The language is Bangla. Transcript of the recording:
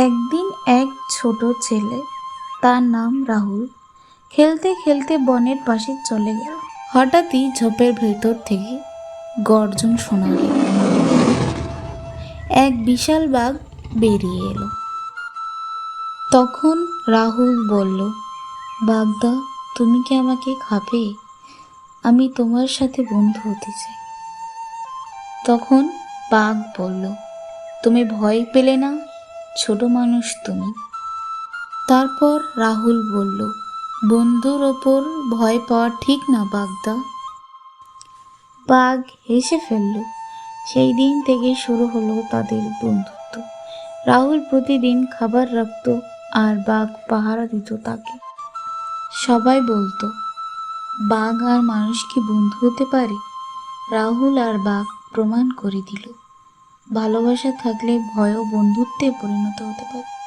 একদিন এক ছোট ছেলে, তার নাম রাহুল, খেলতে খেলতে বনের পাশে চলে গেল। হঠাৎই ঝোপের ভেতর থেকে গর্জন শোনা গেল। এক বিশাল বাঘ বেরিয়ে এলো। তখন রাহুল বলল, বাগদা, তুমি কি আমাকে খাবে? আমি তোমার সাথে বন্ধু হতে চাই। তখন বাঘ বলল, তুমি ভয় পেলে না? ছোট মানুষ তুমি। তারপর রাহুল বলল, বন্ধুর ওপর ভয় পাওয়া ঠিক না বাগদা। বাঘ হেসে ফেলল। সেই দিন থেকে শুরু হলো তাদের বন্ধুত্ব। রাহুল প্রতিদিন খাবার রাখত আর বাঘ পাহারা দিত তাকে। সবাই বলতো, বাঘ আর মানুষ কি বন্ধু হতে পারে? রাহুল আর বাঘ প্রমাণ করে দিল, ভালোবাসা থাকলে ভয়ও বন্ধুত্বে পরিণত হতে পারে।